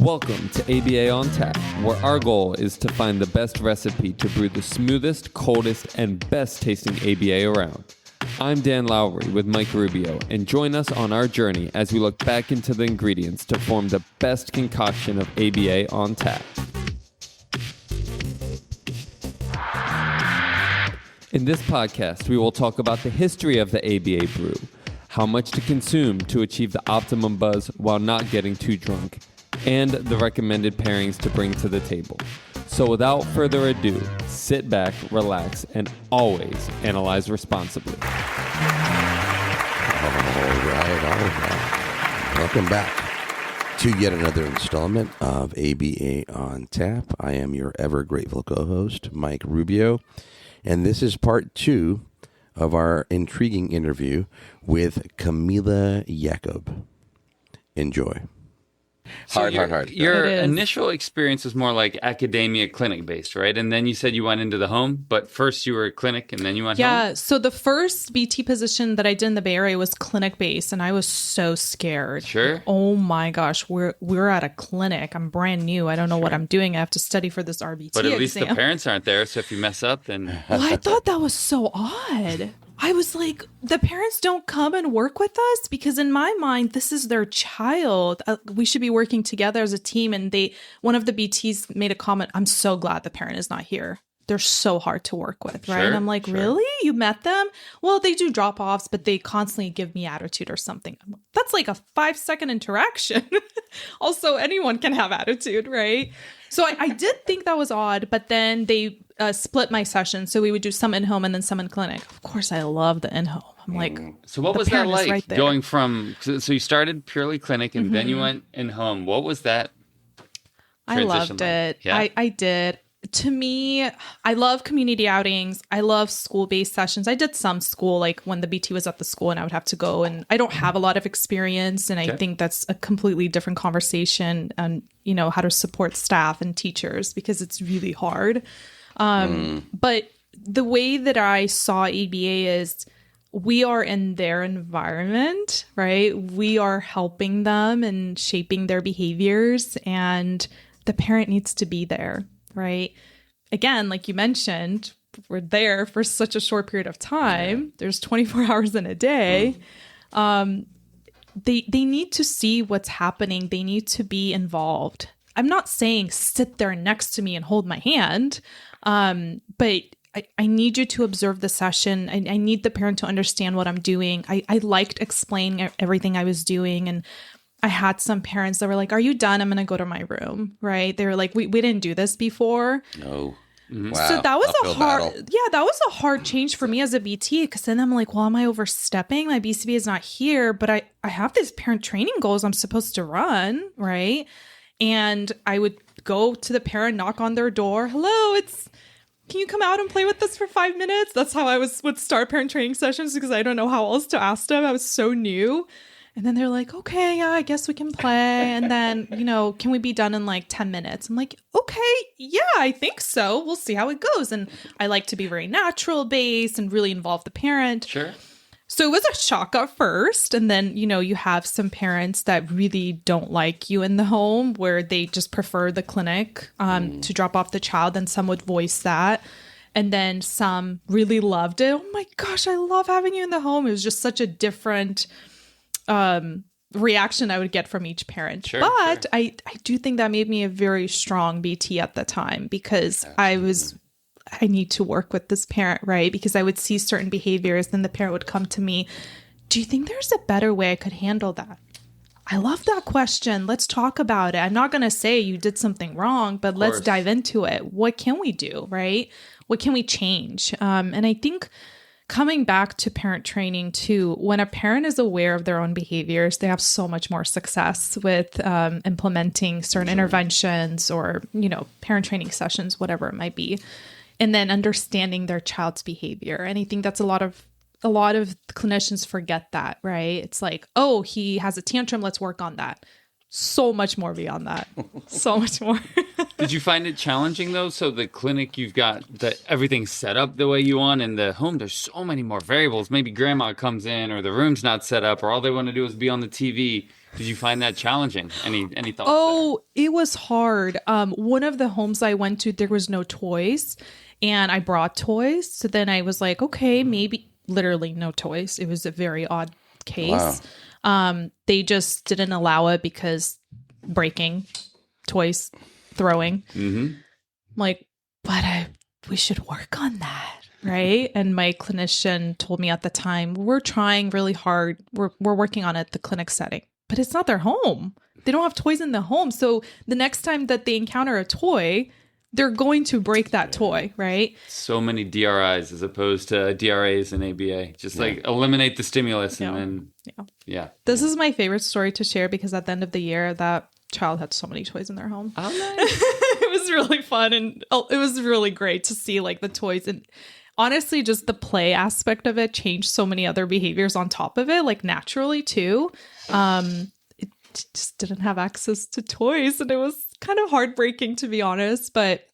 Welcome to ABA on Tap, where our goal is to find the best recipe to brew the smoothest, coldest, and best tasting ABA around. I'm Dan Lowry with Mike Rubio, and join us on our journey as we look back into the ingredients to form the best concoction of ABA on tap. In this podcast, we will talk about the history of the ABA brew, how much to consume to achieve the optimum buzz while not getting too drunk, and the recommended pairings to bring to the table. So without further ado, sit back, relax, and always analyze responsibly. All right. Welcome back to yet another installment of ABA on Tap. I am your ever grateful co-host, Mike Rubio, and this is part 2 of our intriguing interview with Kamila Jacob. Enjoy. So hard. Your initial experience was more like academia clinic based, right? And then you said you went into the home, but first you were a clinic and then you went home? Yeah, so the first BT position that I did in the Bay Area was clinic based, and I was so scared. Sure. Oh my gosh, we're at a clinic. I'm brand new. I don't know what I'm doing. I have to study for this RBT But at least exam. the parents aren't there, so if you mess up, then... Well, I thought that was so odd. I was like, the parents don't come and work with us? Because in my mind, this is their child. We should be working together as a team. And one of the BTs made a comment, I'm so glad the parent is not here. They're so hard to work with, right? Sure, and I'm like, sure. Really? You met them? Well, they do drop-offs, but they constantly give me attitude or something. That's like a 5-second interaction. Also, anyone can have attitude, right? So I did think that was odd, but then they split my sessions. So we would do some in-home and then some in clinic. Of course, I love the in-home. I'm like, So what the was that parent is like, right there. going from... So you started purely clinic and then you went in-home. What was that I transition loved like? it. Yeah? I did. To me, I love community outings. I love school-based sessions. I did some school, like when the BT was at the school and I would have to go, and I don't have a lot of experience. And I think that's a completely different conversation on, how to support staff and teachers, because it's really hard. But the way that I saw ABA is we are in their environment, right? We are helping them and shaping their behaviors, and the parent needs to be there. Right. Again, like you mentioned, we're there for such a short period of time. Yeah. There's 24 hours in a day. They need to see what's happening. They need to be involved. I'm not saying sit there next to me and hold my hand, but I need you to observe the session. I need the parent to understand what I'm doing. I liked explaining everything I was doing, and I had some parents that were like, are you done? I'm going to go to my room, right? They were like, we didn't do this before. No. Mm-hmm. Wow. So that was battle. that was a hard change for me as a BT, because then I'm like, well, am I overstepping? My BCBA is not here, but I have these parent training goals I'm supposed to run, right? And I would go to the parent, knock on their door. Hello, can you come out and play with us for 5 minutes? That's how I would start parent training sessions, because I don't know how else to ask them. I was so new. And then they're like, okay, yeah, I guess we can play. And then, can we be done in like 10 minutes? I'm like, okay, yeah, I think so. We'll see how it goes. And I like to be very natural based and really involve the parent. Sure. So it was a shock at first. And then, you have some parents that really don't like you in the home, where they just prefer the clinic to drop off the child. And some would voice that. And then some really loved it. Oh my gosh, I love having you in the home. It was just such a different reaction I would get from each parent. Sure, but sure. I do think that made me a very strong BT at the time, because I need to work with this parent, right? Because I would see certain behaviors, then the parent would come to me, do you think there's a better way I could handle that? I love that question. Let's talk about it. I'm not going to say you did something wrong, but let's dive into it. What can we do, right? What can we change? And I think coming back to parent training too, when a parent is aware of their own behaviors, they have so much more success with implementing certain interventions or, parent training sessions, whatever it might be, and then understanding their child's behavior. And I think that's a lot of clinicians forget that, right? It's like, oh, he has a tantrum, let's work on that. So much more beyond that. So much more. Did you find it challenging though? So the clinic, you've got everything's set up the way you want, and the home, there's so many more variables. Maybe grandma comes in, or the room's not set up, or all they want to do is be on the TV. Did you find that challenging? Any thoughts? Oh, it was hard. One of the homes I went to, there was no toys, and I brought toys. So then I was like, okay, maybe literally no toys. It was a very odd case. Wow. They just didn't allow it because breaking toys, throwing. Mm-hmm. Like, but we should work on that. Right. And my clinician told me at the time, we're trying really hard. We're working on it, the clinic setting, but it's not their home. They don't have toys in the home. So the next time that they encounter a toy, they're going to break that toy. Right. So many DRIs as opposed to DRAs and ABA. Just like eliminate the stimulus and then. Yeah. This is my favorite story to share because at the end of the year, that child had so many toys in their home. Oh, nice. It was really fun. And it was really great to see like the toys. And honestly, just the play aspect of it changed so many other behaviors on top of it, like naturally too. It just didn't have access to toys. And it was kind of heartbreaking, to be honest. But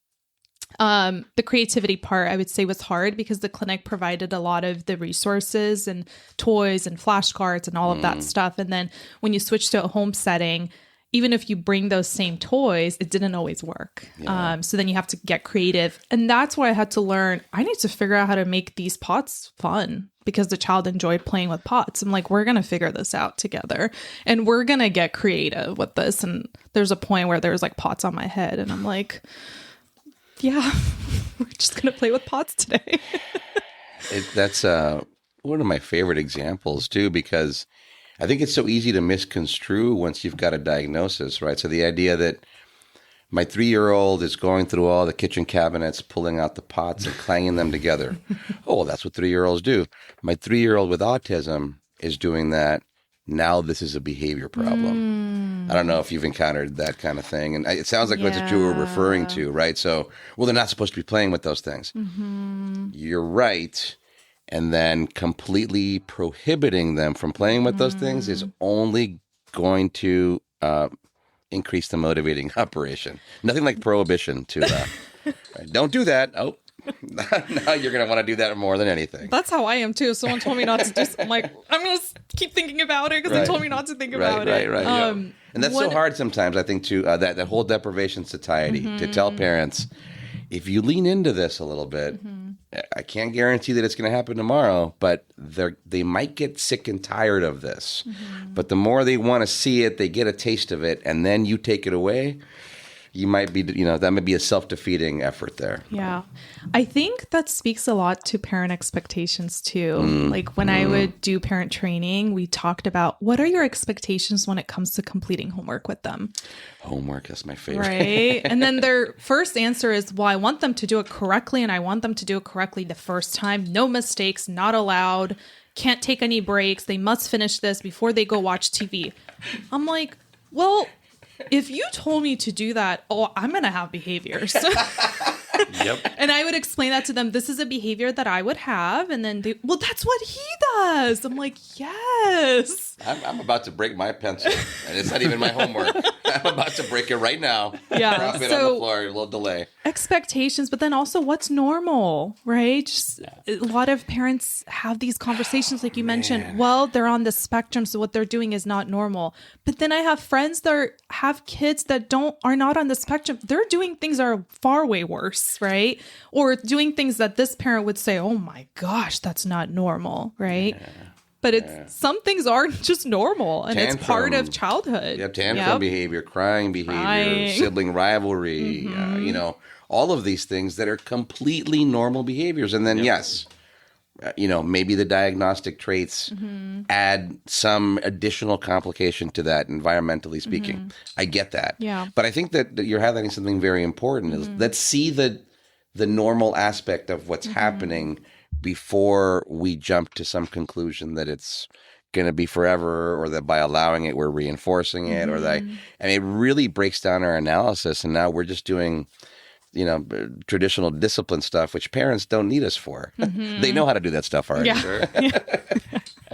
the creativity part, I would say, was hard because the clinic provided a lot of the resources and toys and flashcards and all of that stuff. And then when you switch to a home setting, even if you bring those same toys, it didn't always work. Yeah. So then you have to get creative. And that's why I had to learn, I need to figure out how to make these pots fun because the child enjoyed playing with pots. I'm like, we're going to figure this out together and we're going to get creative with this. And there's a point where there's like pots on my head and I'm like, yeah, we're just going to play with pots today. That's one of my favorite examples too, because I think it's so easy to misconstrue once you've got a diagnosis, right? So the idea that my 3-year-old is going through all the kitchen cabinets, pulling out the pots and clanging them together. Oh, well, that's what 3-year-olds do. My 3-year-old with autism is doing that. Now this is a behavior problem. I don't know if you've encountered that kind of thing. And it sounds like that's what you were referring to, right? So, well, they're not supposed to be playing with those things. Mm-hmm. You're right. And then completely prohibiting them from playing with those things is only going to increase the motivating operation. Nothing like prohibition to right? Don't do that. Oh, now you're going to want to do that more than anything. That's how I am too. Someone told me not to do. I'm like, I'm going to keep thinking about it because they told me not to think about it. Right. And that's so hard sometimes, I think, to that whole deprivation satiety to tell parents, if you lean into this a little bit, I can't guarantee that it's going to happen tomorrow, but they might get sick and tired of this. But the more they want to see it, they get a taste of it, and then you take it away, you might be, that might be a self-defeating effort there. Yeah. I think that speaks a lot to parent expectations too. Like when I would do parent training, we talked about what are your expectations when it comes to completing homework with them? Homework, that's my favorite. Right. And then their first answer is, well, I want them to do it correctly and I want them to do it correctly the first time. No mistakes, not allowed. Can't take any breaks. They must finish this before they go watch TV. I'm like, well, if you told me to do that, I'm going to have behaviors. Yep. And I would explain that to them. This is a behavior that I would have. And then well, that's what he does. I'm like, yes. I'm about to break my pencil. And it's not even my homework. I'm about to break it right now. Yeah. Drop it on the floor, a little delay. Expectations, but then also what's normal, right? Just a lot of parents have these conversations like you mentioned. Well, they're on the spectrum, so what they're doing is not normal. But then I have friends that have kids that are not on the spectrum. They're doing things that are far way worse, right? Or doing things that this parent would say, oh my gosh, that's not normal, right? Yeah. But some things aren't just normal, and it's part of childhood. Yeah, tantrum behavior, crying behavior, sibling rivalry, all of these things that are completely normal behaviors. And then, maybe the diagnostic traits add some additional complication to that, environmentally speaking. I get that. Yeah. But I think that you're highlighting something very important. Is let's see the normal aspect of what's happening before we jump to some conclusion that it's going to be forever, or that by allowing it, we're reinforcing it, or that, and it really breaks down our analysis. And now we're just doing, traditional discipline stuff, which parents don't need us for. They know how to do that stuff already. Sure.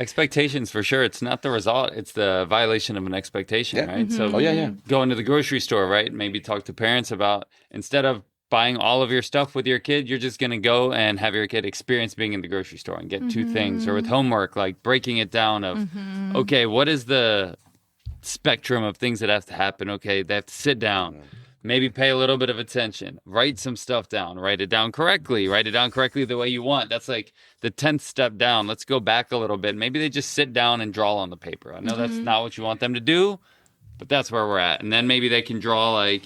Expectations for sure. It's not the result. It's the violation of an expectation, right? So yeah. going to the grocery store, right? Maybe talk to parents about, instead of buying all of your stuff with your kid, you're just going to go and have your kid experience being in the grocery store and get two things. Or with homework, like breaking it down of, okay, what is the spectrum of things that have to happen? Okay, they have to sit down, maybe pay a little bit of attention, write some stuff down, write it down correctly the way you want. That's like the 10th step down. Let's go back a little bit. Maybe they just sit down and draw on the paper. I know that's not what you want them to do, but that's where we're at. And then maybe they can draw, like,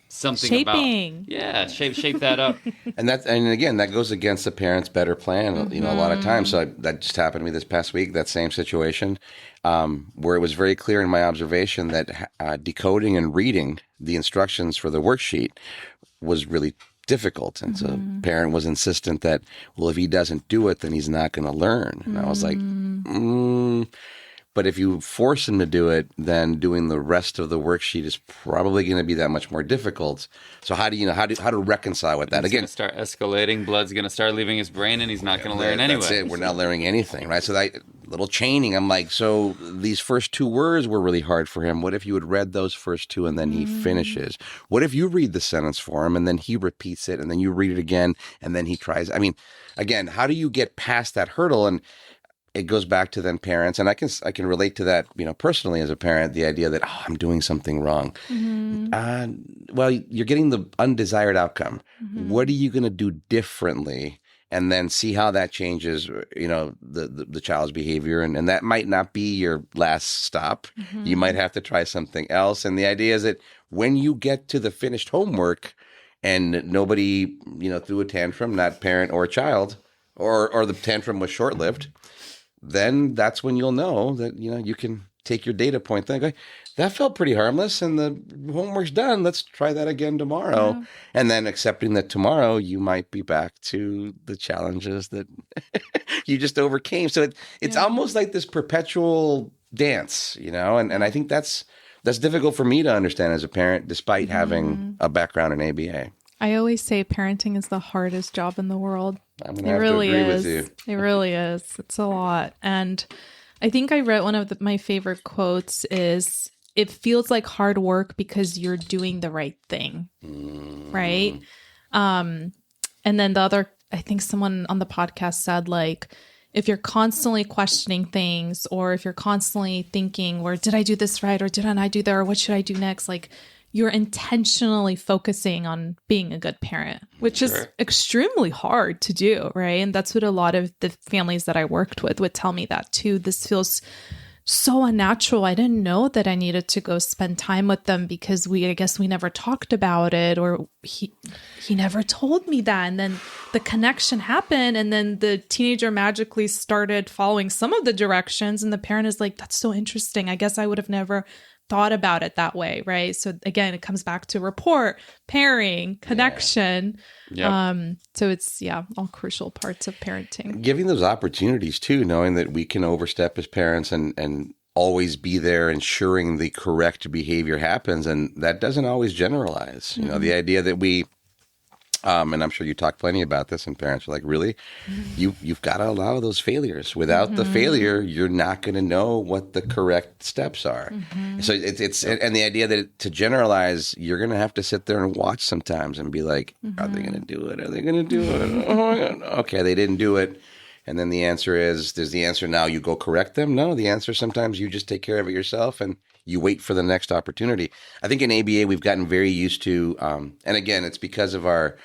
something Shaping. about shape that up. And again, that goes against the parent's better plan, a lot of times. So that just happened to me this past week, that same situation, where it was very clear in my observation that decoding and reading the instructions for the worksheet was really difficult. And so parent was insistent that, well, if he doesn't do it, then he's not going to learn. And I was like, but if you force him to do it, then doing the rest of the worksheet is probably going to be that much more difficult. So how to reconcile with that? It's Again, going to start escalating. Blood's going to start leaving his brain, and he's not going to learn anyway. That's it. We're not learning anything, right? So that little chaining, I'm like, so these first two words were really hard for him. What if you had read those first two and then he finishes? What if you read the sentence for him and then he repeats it and then you read it again and then he tries? I mean, again, how do you get past that hurdle? And it goes back to then parents, and I can relate to that, personally as a parent, the idea that, I'm doing something wrong. Well, you're getting the undesired outcome. What are you going to do differently? And then see how that changes, the child's behavior. And that might not be your last stop. You might have to try something else. And the idea is that when you get to the finished homework and nobody, threw a tantrum, not parent or child, or the tantrum was short-lived, then that's when you'll know that, you can take your data point thing. Okay, that felt pretty harmless and the homework's done. Let's try that again tomorrow. Yeah. And then accepting that tomorrow you might be back to the challenges that you just overcame. So it's almost like this perpetual dance, and I think that's difficult for me to understand as a parent, despite having a background in ABA. I always say parenting is the hardest job in the world. I'm going to have to agree with you. It really is. It's a lot. And I think I read one of my favorite quotes is, it feels like hard work because you're doing the right thing. Right? And then the other, I think someone on the podcast said, like, if you're constantly questioning things, or if you're constantly thinking, or did I do this right? Or didn't I do that? Or what should I do next? Like, you're intentionally focusing on being a good parent, which is extremely hard to do, right? And that's what a lot of the families that I worked with would tell me that too. This feels so unnatural. I didn't know that I needed to go spend time with them because I guess we never talked about it, or he never told me that. And then the connection happened, and then the teenager magically started following some of the directions, and the parent is like, that's so interesting. I guess I would have never thought about it that way, right? So again, it comes back to rapport, pairing, connection. So it's all crucial parts of parenting. Giving those opportunities too, knowing that we can overstep as parents and always be there, ensuring the correct behavior happens, and that doesn't always generalize. The idea that we and I'm sure you talk plenty about this, and parents are like, really? You've got to allow those failures. Without the failure, you're not going to know what the correct steps are. So it's and the idea that to generalize, you're going to have to sit there and watch sometimes and be like, are they going to do it? Are they going to do it? Oh my God. Okay, they didn't do it. And then the answer is, there's the answer now you go correct them? No, the answer sometimes you just take care of it yourself and you wait for the next opportunity. I think in ABA we've gotten very used to, and again, it's because of our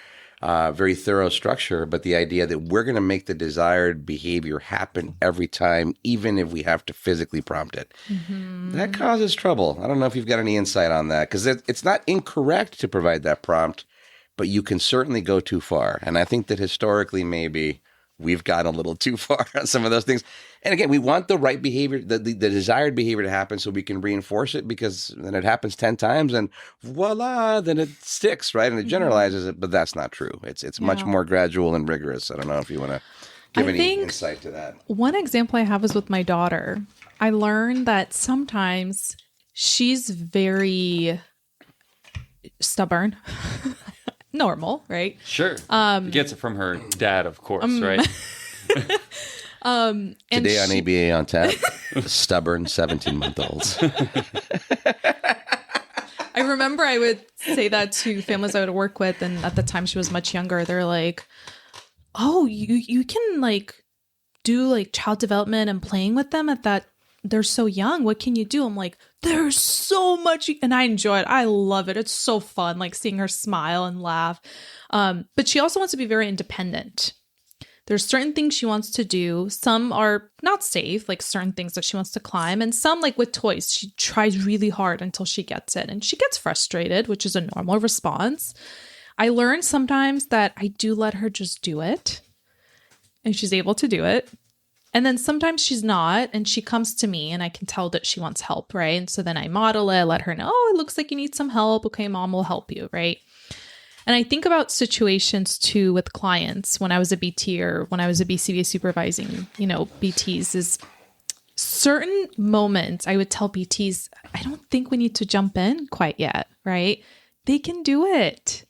very thorough structure, but the idea that we're going to make the desired behavior happen every time, even if we have to physically prompt it. That causes trouble. I don't know if you've got any insight on that, because it's not incorrect to provide that prompt, but you can certainly go too far. And I think that historically maybe we've gone a little too far on some of those things. And again, we want the right behavior, the desired behavior to happen so we can reinforce it, because then it happens 10 times and voila, then it sticks, right? And it generalizes it, but that's not true. It's much more gradual and rigorous. I don't know if you want to give any insight to that. One example I have is with my daughter. I learned that sometimes she's very stubborn. Normal, right? Sure. Gets it from her dad, of course, right? And Today on ABA on Tap, stubborn 17-month-olds. I remember I would say that to families I would work with, and at the time she was much younger. They're like, "Oh, you can like do like child development and playing with them at that. They're so young. What can you do?" I'm like, "There's so much," and I enjoy it. I love it. It's so fun, like seeing her smile and laugh. But she also wants to be very independent. There's certain things she wants to do. Some are not safe, like certain things that she wants to climb. And some, like with toys, she tries really hard until she gets it. And she gets frustrated, which is a normal response. I learned sometimes that I do let her just do it. And she's able to do it. And then sometimes she's not. And she comes to me and I can tell that she wants help, right? And so then I model it, let her know, "Oh, it looks like you need some help. Okay, mom will help you," right? And I think about situations too with clients when I was a BT or when I was a BCBA supervising, BTs, is certain moments I would tell BTs, I don't think we need to jump in quite yet, right? They can do it.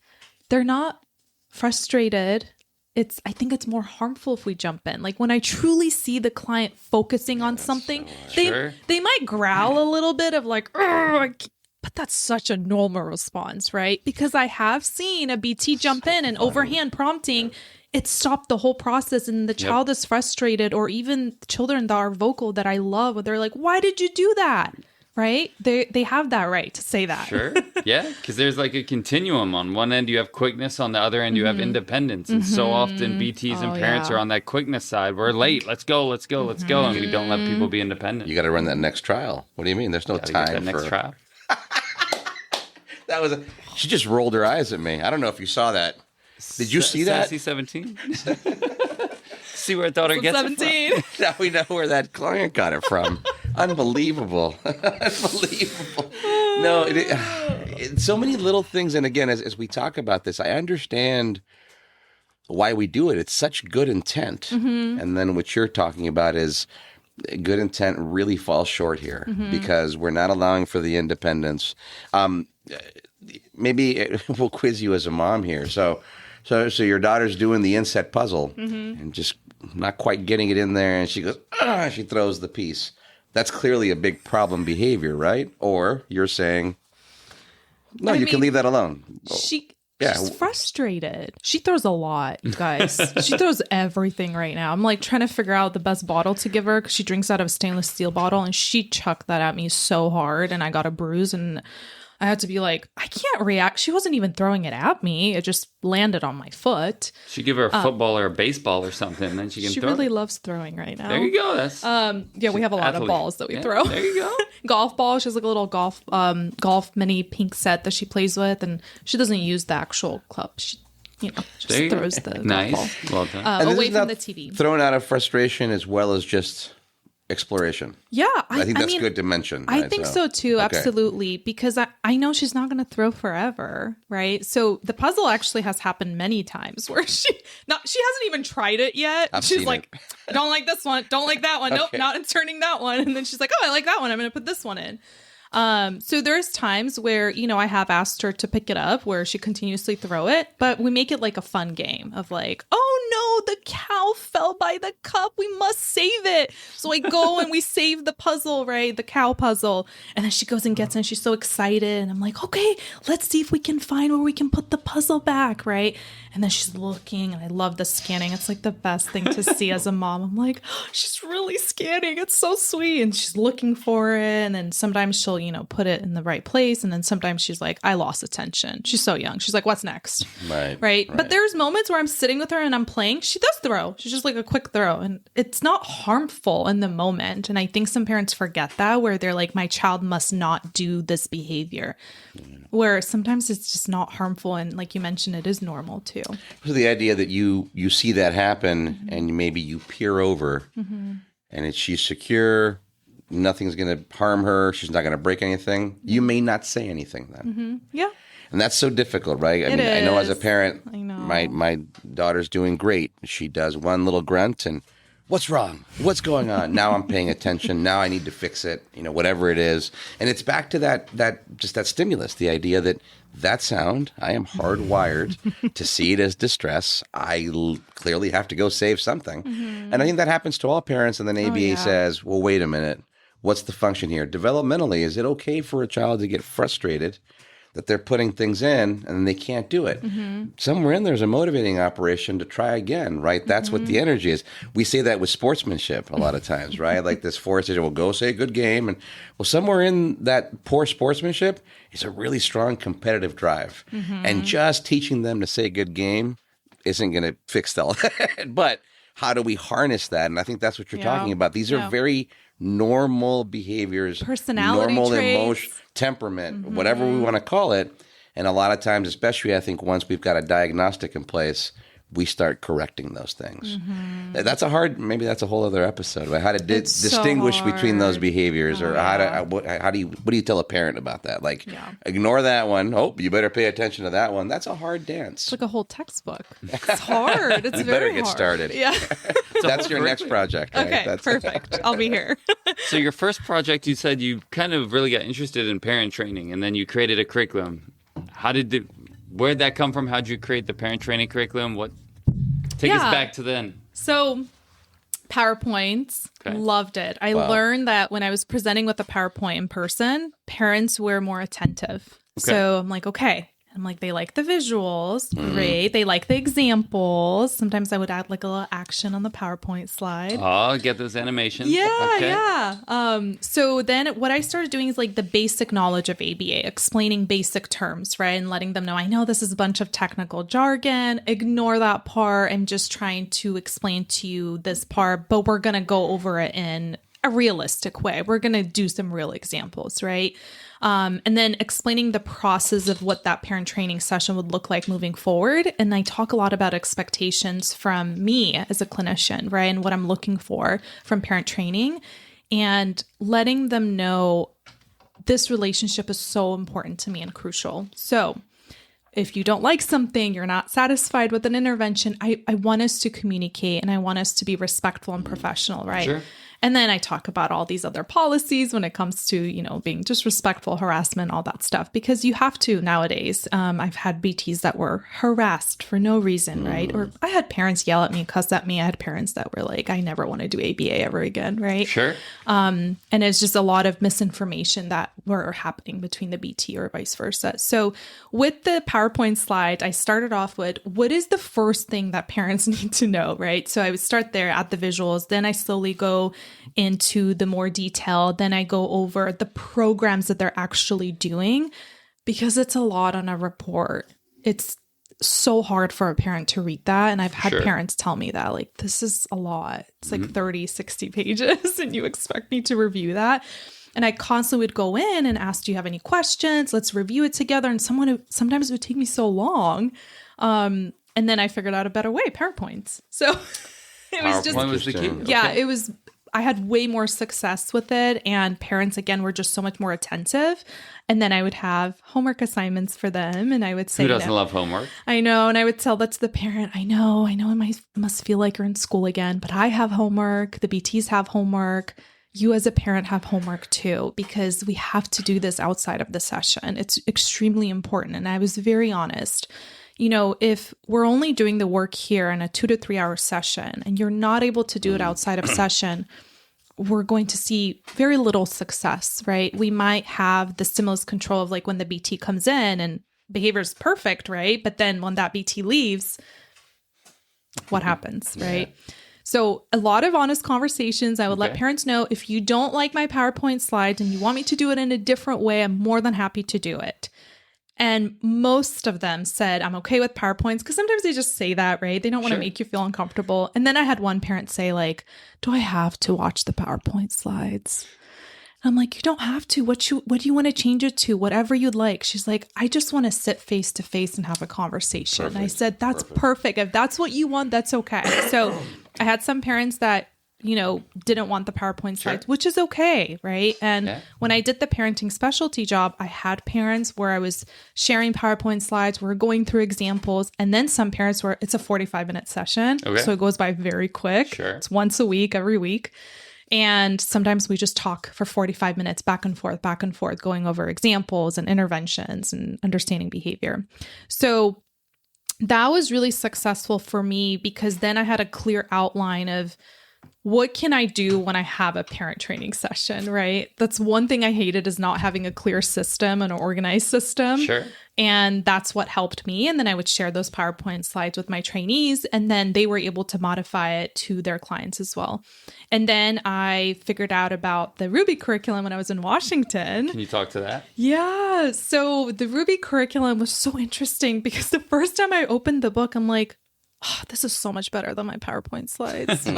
They're not frustrated. I think it's more harmful if we jump in. Like when I truly see the client focusing on something, they might growl a little bit of like, but that's such a normal response, right? Because I have seen a BT jump in and overhand prompting, it stopped the whole process and the child is frustrated, or even children that are vocal that I love, where they're like, "Why did you do that?" Right? They have that right to say that. Sure. Yeah. Because there's like a continuum. On one end, you have quickness. On the other end, you have independence. And so often BTs and parents are on that quickness side. We're late. Let's go. And we don't let people be independent. You got to run that next trial. What do you mean? There's no time that next trial. She just rolled her eyes at me. I don't know if you saw that. Did you see that? Sassy 17? See where I thought I'd get 17. Now we know where that client got it from. Unbelievable. Unbelievable. No, so many little things. And again, as we talk about this, I understand why we do it. It's such good intent. And then what you're talking about is good intent really falls short here because we're not allowing for the independence. Maybe we'll quiz you as a mom here. So your daughter's doing the inset puzzle and just not quite getting it in there, and she goes, she throws the piece. That's clearly a big problem behavior, right? Or you're saying, no, you can leave that alone. She's frustrated. She throws a lot, guys. She throws everything right now. I'm like trying to figure out the best bottle to give her because she drinks out of a stainless steel bottle, and she chucked that at me so hard, and I got a bruise, and I had to be like, I can't react. She wasn't even throwing it at me. It just landed on my foot. Should give her a football or a baseball or something, and then she can throw. She really loves throwing right now. There you go. That's we have a lot of balls that we throw. There you go. Golf ball. She has like a little golf mini pink set that she plays with, and she doesn't use the actual club. She just throws the golf ball. Well done. Away from the TV. Thrown out of frustration as well as just exploration. Yeah. I think that's good to mention. I think so too. Okay. Absolutely. Because I know she's not going to throw forever. Right. So the puzzle actually has happened many times where she hasn't even tried it yet. She's like, don't like this one. Don't like that one. Okay. Nope. Not inserting that one. And then she's like, oh, I like that one. I'm going to put this one in. So there's times where, I have asked her to pick it up where she continuously throw it, but we make it like a fun game of like, oh no, the cow fell by the cup. We must save it. So I go and we save the puzzle, right? The cow puzzle. And then she goes and gets it and she's so excited. And I'm like, okay, let's see if we can find where we can put the puzzle back, right? And then she's looking, and I love the scanning. It's like the best thing to see as a mom. I'm like, oh, she's really scanning. It's so sweet. And she's looking for it. And then sometimes she'll, put it in the right place. And then sometimes she's like, I lost attention. She's so young. She's like, what's next? Right. But there's moments where I'm sitting with her and I'm playing. She does throw. She's just like a quick throw. And it's not harmful in the moment. And I think some parents forget that, where they're like, my child must not do this behavior. Where sometimes it's just not harmful. And like you mentioned, it is normal too. So the idea that you see that happen and maybe you peer over and she's secure, nothing's going to harm her, she's not going to break anything, you may not say anything then. Yeah. And that's so difficult, right? I know as a parent, my daughter's doing great. She does one little grunt and what's wrong? What's going on? Now I'm paying attention. Now I need to fix it, whatever it is. And it's back to that stimulus, the idea that that sound. I am hardwired to see it as distress. I clearly have to go save something. And I think that happens to all parents. And then ABA says, well, wait a minute. What's the function here? Developmentally, is it okay for a child to get frustrated that they're putting things in and they can't do it? Somewhere in there's a motivating operation to try again, right? That's what the energy is. We say that with sportsmanship a lot of times, right? Like this force says, well, go say good game. And well, somewhere in that poor sportsmanship is a really strong competitive drive. And just teaching them to say good game isn't going to fix all that. But how do we harness that? And I think that's what you're talking about. These are very normal behaviors, personality normal traits, emotion, temperament, whatever we want to call it. And a lot of times, especially I think once we've got a diagnostic in place, we start correcting those things. That's maybe that's a whole other episode about how to distinguish between those behaviors, or what do you tell a parent about that? Like, ignore that one. Oh, you better pay attention to that one. That's a hard dance. It's like a whole textbook. It's hard. It's very hard. Get started. Yeah. That's your next project, right? Okay, perfect. I'll be here. So your first project, you said you kind of really got interested in parent training, and then you created a curriculum. Where'd that come from? How'd you create the parent training curriculum? Take us back to then. So PowerPoints, loved it. I learned that when I was presenting with a PowerPoint in person, parents were more attentive. So I'm like, okay. I'm like, they like the visuals. Great. They like the examples. Sometimes I would add like a little action on the PowerPoint slide. Oh, get those animations. Yeah. So then what I started doing is like the basic knowledge of ABA, explaining basic terms, right? And letting them know, I know this is a bunch of technical jargon. Ignore that part. I'm just trying to explain to you this part, but we're going to go over it in a realistic way. We're going to do some real examples, right? And then explaining the process of what that parent training session would look like moving forward. And I talk a lot about expectations from me as a clinician, right? And what I'm looking for from parent training, and letting them know this relationship is so important to me and crucial. So if you don't like something, you're not satisfied with an intervention, I want us to communicate, and I want us to be respectful and professional, right? Sure. And then I talk about all these other policies when it comes to, being disrespectful, harassment, all that stuff, because you have to nowadays. I've had BTs that were harassed for no reason, right? Or I had parents yell at me, cuss at me. I had parents that were like, I never want to do ABA ever again, right? Sure. And it's just a lot of misinformation that were happening between the BT or vice versa. So with the PowerPoint slide, I started off with, what is the first thing that parents need to know, right? So I would start there at the visuals. Then I slowly go into the more detail. Then I go over the programs that they're actually doing, because it's a lot on a report. It's so hard for a parent to read that. And I've had parents tell me that, like, this is a lot. It's like 30, 60 pages and you expect me to review that. And I constantly would go in and ask, do you have any questions? Let's review it together. And sometimes it would take me so long. And then I figured out a better way, PowerPoints. So it was just, was the key. Yeah, it was, I had way more success with it, and parents, again, were just so much more attentive. And then I would have homework assignments for them, and I would say, who doesn't love homework? I know. And I would tell that to the parent. I know it must feel like you're in school again, but I have homework. The BTs have homework. You as a parent have homework too, because we have to do this outside of the session. It's extremely important. And I was very honest. If we're only doing the work here in a 2 to 3 hour session and you're not able to do it outside of session, we're going to see very little success, right? We might have the stimulus control of like when the BT comes in and behavior is perfect, right? But then when that BT leaves, what happens, right? So a lot of honest conversations. I would let parents know, if you don't like my PowerPoint slides and you want me to do it in a different way, I'm more than happy to do it. And most of them said, I'm okay with PowerPoints, because sometimes they just say that, right? They don't want to make you feel uncomfortable. And then I had one parent say, like, do I have to watch the PowerPoint slides? And I'm like, you don't have to. What do you want to change it to? Whatever you'd like. She's like, I just want to sit face to face and have a conversation. And I said, that's perfect. If that's what you want, that's okay. So I had some parents that didn't want the PowerPoint slides, which is okay, right? And when I did the parenting specialty job, I had parents where I was sharing PowerPoint slides, we're going through examples, and then some parents where it's a 45-minute session, so it goes by very quick. It's once a week, every week. And sometimes we just talk for 45 minutes back and forth, going over examples and interventions and understanding behavior. So that was really successful for me because then I had a clear outline of what can I do when I have a parent training session, right? That's one thing I hated, is not having a clear system, an organized system. Sure. And that's what helped me. And then I would share those PowerPoint slides with my trainees, and then they were able to modify it to their clients as well. And then I figured out about the Ruby curriculum when I was in Washington. Can you talk to that? Yeah. So the Ruby curriculum was so interesting because the first time I opened the book, I'm like, oh, this is so much better than my PowerPoint slides.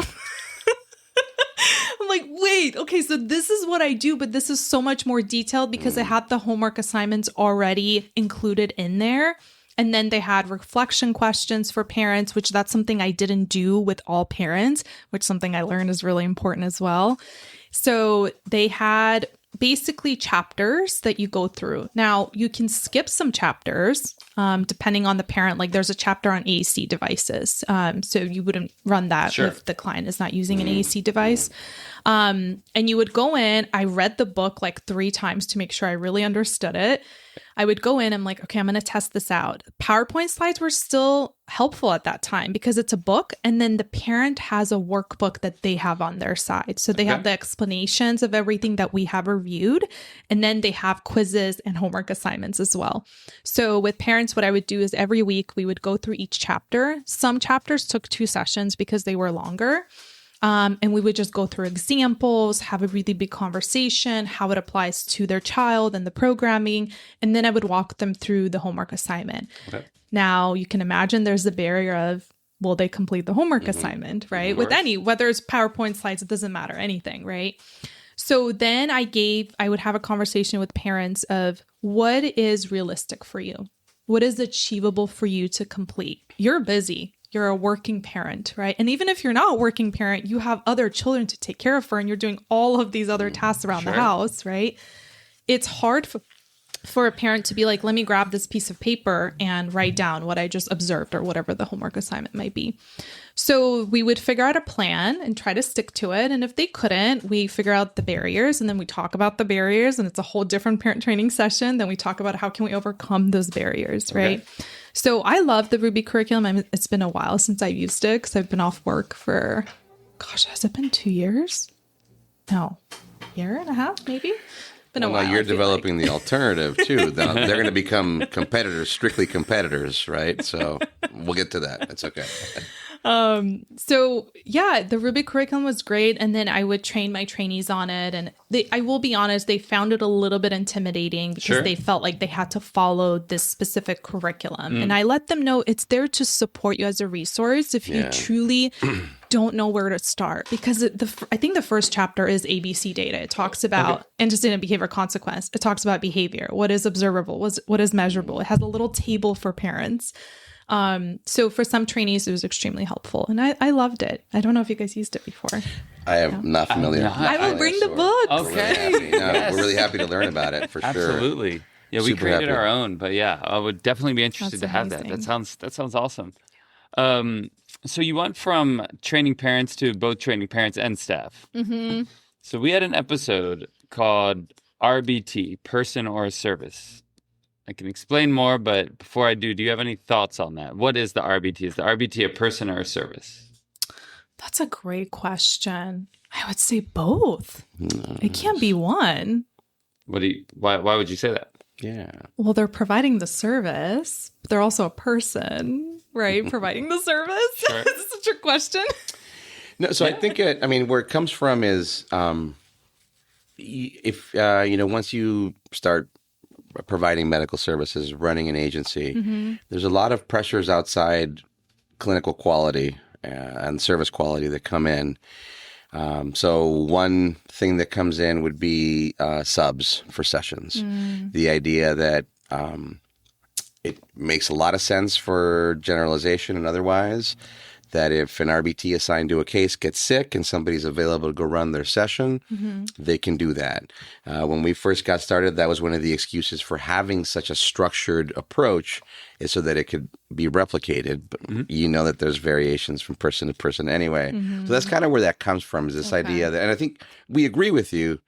I'm like, wait, okay, so this is what I do, but this is so much more detailed because I had the homework assignments already included in there. And then they had reflection questions for parents, which that's something I didn't do with all parents, which something I learned is really important as well. So they had basically chapters that you go through. Now, you can skip some chapters depending on the parent. Like there's a chapter on AAC devices. So you wouldn't run that if the client is not using an AAC device. And you would go in. I read the book like 3 times to make sure I really understood it. I would go in, I'm like, okay, I'm going to test this out. PowerPoint slides were still helpful at that time because it's a book. And then the parent has a workbook that they have on their side. So they have the explanations of everything that we have reviewed. And then they have quizzes and homework assignments as well. So with parents, what I would do is every week we would go through each chapter. Some chapters took 2 sessions because they were longer. And we would just go through examples, have a really big conversation, how it applies to their child and the programming. And then I would walk them through the homework assignment. Okay. Now, you can imagine there's the barrier of, will they complete the homework assignment, right? With any, whether it's PowerPoint slides, it doesn't matter, anything, right? So then I would have a conversation with parents of what is realistic for you? What is achievable for you to complete? You're busy. You're a working parent, right? And even if you're not a working parent, you have other children to take care of and you're doing all of these other tasks around the house, right? It's hard for a parent to be like, let me grab this piece of paper and write down what I just observed or whatever the homework assignment might be. So we would figure out a plan and try to stick to it. And if they couldn't, we figure out the barriers and then we talk about the barriers, and it's a whole different parent training session. Then we talk about how can we overcome those barriers, right? Okay. So I love the Ruby curriculum. It's been a while since I've used it because I've been off work for, has it been 2 years? No, year and a half, maybe? Been a while. You're developing the alternative too. They're going to become competitors, strictly competitors, right? So we'll get to that. It's okay. So yeah, the Ruby curriculum was great. And then I would train my trainees on it. And I will be honest, they found it a little bit intimidating because they felt like they had to follow this specific curriculum. And I let them know it's there to support you as a resource if you truly don't know where to start. Because I think the first chapter is ABC data. It talks about antecedent behavior consequence. It talks about behavior. What is observable? What is measurable? It has a little table for parents. So for some trainees, it was extremely helpful, and I loved it. I don't know if you guys used it before. I am not familiar. I will bring the book. Okay. We're really happy to learn about it for sure. Absolutely. Yeah, we created our own, but yeah, I would definitely be interested to have that. That sounds awesome. So you went from training parents to both training parents and staff. Mm-hmm. So we had an episode called RBT, Person or Service. I can explain more, but before I do you have any thoughts on that? What is the RBT? Is the RBT a person or a service? That's a great question. I would say both. It can't be one. Why would you say that? Yeah. Well, they're providing the service, but they're also a person, right? Providing the service. Sure. Is this a trick question? No, so I think where it comes from is if once you start providing medical services, running an agency, there's a lot of pressures outside clinical quality and service quality that come in. So one thing that comes in would be subs for sessions. The idea that it makes a lot of sense for generalization and otherwise that if an RBT assigned to a case gets sick and somebody's available to go run their session, they can do that. When we first got started, that was one of the excuses for having such a structured approach, is so that it could be replicated. But you know that there's variations from person to person anyway. So that's kind of where that comes from, is this idea that, and I think we agree with you,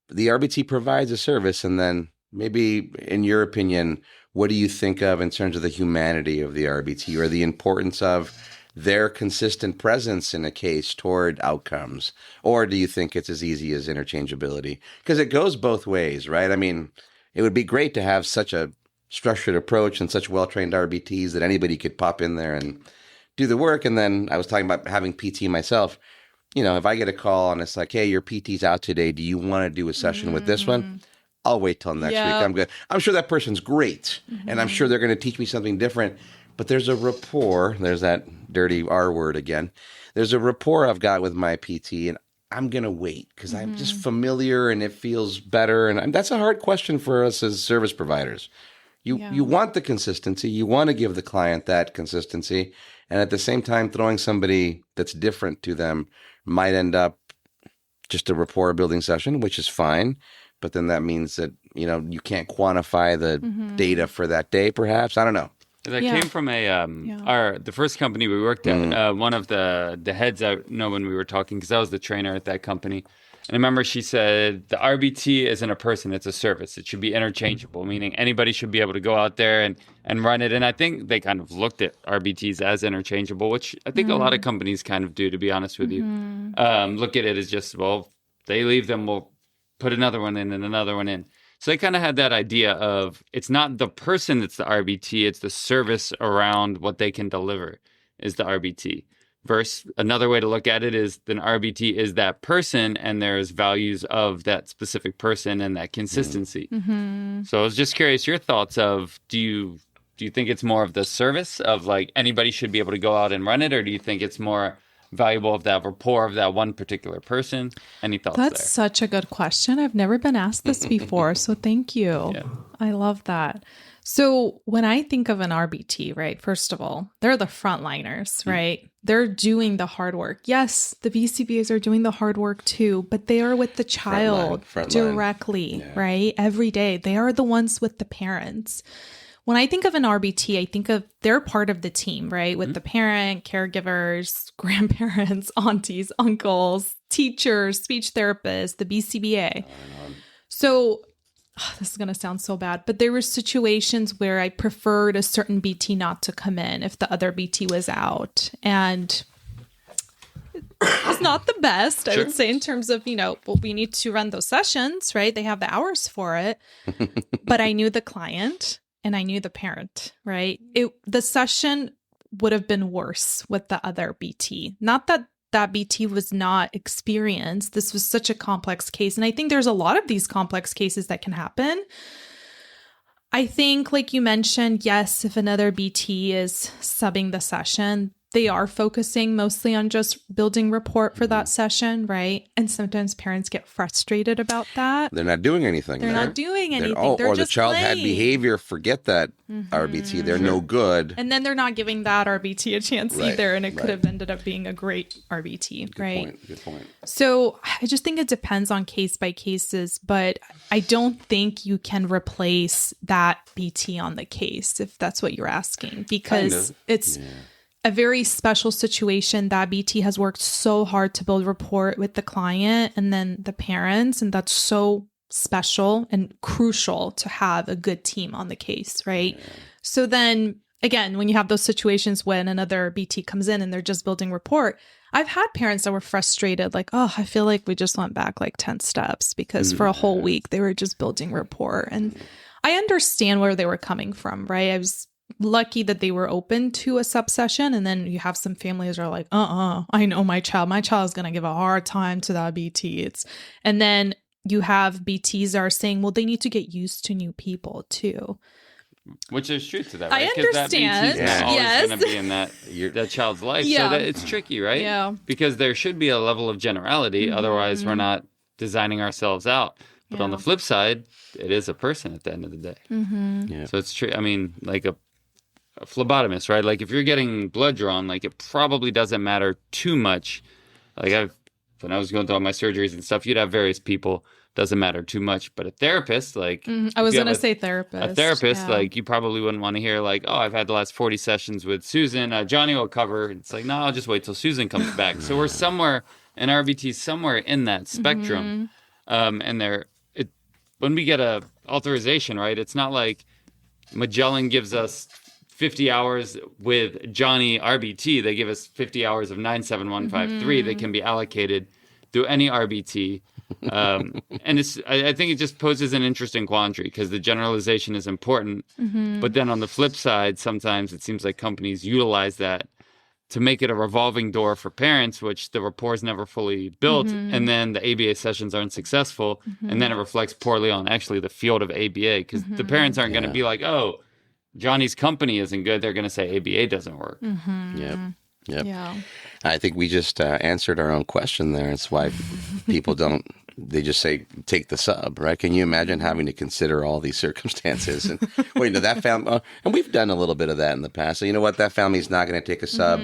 the RBT provides a service, and then maybe in your opinion, what do you think of in terms of the humanity of the RBT, or the importance of their consistent presence in a case toward outcomes? Or do you think it's as easy as interchangeability? Because it goes both ways, right? I mean, it would be great to have such a structured approach and such well-trained RBTs that anybody could pop in there and do the work. And then I was talking about having PT myself. You know, if I get a call and it's like, hey, your PT's out today, do you want to do a session with this one? I'll wait till next week. I'm good. I'm sure that person's great, and I'm sure they're going to teach me something different. But there's a rapport. There's that dirty R word again. There's a rapport I've got with my PT, and I'm going to wait because I'm just familiar and it feels better. And that's a hard question for us as service providers. You want the consistency. You want to give the client that consistency. And at the same time, throwing somebody that's different to them might end up just a rapport building session, which is fine. But then that means that, you know, you can't quantify the data for that day, perhaps. I don't know. That came from the first company we worked at. One of the heads, I know when we were talking, because I was the trainer at that company. And I remember she said, the RBT isn't a person, it's a service. It should be interchangeable, meaning anybody should be able to go out there and run it. And I think they kind of looked at RBTs as interchangeable, which I think a lot of companies kind of do, to be honest with you. Look at it as just, well, they leave them, we'll put another one in and another one in. So they kind of had that idea of, it's not the person that's the RBT, it's the service around what they can deliver is the RBT. Versus another way to look at it is an RBT is that person, and there's values of that specific person and that consistency. So I was just curious, your thoughts of, do you think it's more of the service of like anybody should be able to go out and run it, or do you think it's more valuable of that rapport of that one particular person? Any thoughts there? That's such a good question. I've never been asked this before, so thank you. Yeah. I love that. So when I think of an RBT, right, first of all, they're the frontliners, right? They're doing the hard work. Yes, the BCBAs are doing the hard work too, but they are with the child Frontline. directly, right? Every day. They are the ones with the parents. When I think of an RBT, I think of they're part of the team, right? With the parent, caregivers, grandparents, aunties, uncles, teachers, speech therapists, the BCBA. So this is going to sound so bad, but there were situations where I preferred a certain BT not to come in if the other BT was out. And it's not the best, I would say, in terms of, you know, well, we need to run those sessions, right? They have the hours for it. But I knew the client and I knew the parent, right? The session would have been worse with the other BT. Not that that BT was not experienced. This was such a complex case. And I think there's a lot of these complex cases that can happen. I think, like you mentioned, yes, if another BT is subbing the session, they are focusing mostly on just building rapport for that session, right? And sometimes parents get frustrated about that. They're not doing anything. They're not doing anything. They're or just the child had playing. behavior, forget that RBT. They're no good. And then they're not giving that RBT a chance Right, either. And it could right. have ended up being a great RBT, right? Good point. So I just think it depends on case by cases, but I don't think you can replace that BT on the case, if that's what you're asking, because it's a very special situation. That BT has worked so hard to build rapport with the client and then the parents, and that's so special and crucial to have a good team on the case, right? Yeah. So then again, when you have those situations when another BT comes in and they're just building rapport, I've had parents that were frustrated, like, oh, I feel like we just went back like 10 steps because for a whole week they were just building rapport. And I understand where they were coming from, right? I was lucky that they were open to a sub session. And then you have some families that are like, I know my child's going to give a hard time to that BT. And then you have BTs that are saying, well, they need to get used to new people too. Which there's truth to that, right? I understand. That BT's not always going to be in that child's life. Yeah. So that it's tricky, right? Yeah. Because there should be a level of generality. Otherwise, we're not designing ourselves out. But on the flip side, it is a person at the end of the day. Yeah. So it's true. I mean, like a a phlebotomist, right? Like if you're getting blood drawn, like it probably doesn't matter too much. Like when I was going through all my surgeries and stuff, you'd have various people. Doesn't matter too much. But a therapist, like I was going to say therapist. A therapist, yeah. like you probably wouldn't want to hear like, oh, I've had the last 40 sessions with Susan. Johnny will cover. It's like, no, I'll just wait till Susan comes back. So we're somewhere in RBT, somewhere in that spectrum. And when we get a authorization, right, it's not like Magellan gives us 50 hours with Johnny RBT. They give us 50 hours of 97153 that can be allocated through any RBT. And I think it just poses an interesting quandary because the generalization is important. But then on the flip side, sometimes it seems like companies utilize that to make it a revolving door for parents, which the rapport is never fully built. And then the ABA sessions aren't successful. And then it reflects poorly on actually the field of ABA because the parents aren't going to be like, oh, Johnny's company isn't good. They're going to say ABA doesn't work. Yep. Yeah. I think we just answered our own question there. It's why people they just say, take the sub, right? Can you imagine having to consider all these circumstances? And, well, that family, and we've done a little bit of that in the past. So, you know what? That family's not going to take a sub.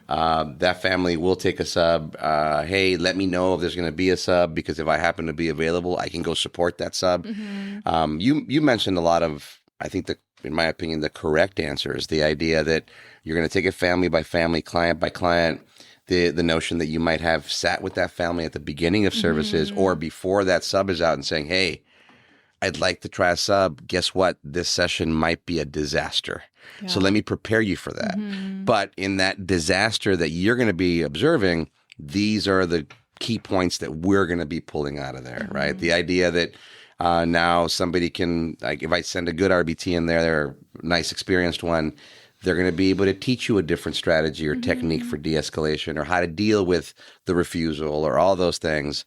That family will take a sub. Hey, let me know if there's going to be a sub because if I happen to be available, I can go support that sub. You mentioned a lot of, I think, in my opinion, the correct answer is the idea that you're going to take it family by family, client by client. The notion that you might have sat with that family at the beginning of services or before that sub is out and saying, hey, I'd like to try a sub. Guess what? This session might be a disaster. Yeah. So let me prepare you for that. But in that disaster that you're going to be observing, these are the key points that we're going to be pulling out of there, right? The idea that now somebody can, like if I send a good RBT in there, they're a nice experienced one, they're going to be able to teach you a different strategy or technique for de-escalation or how to deal with the refusal or all those things,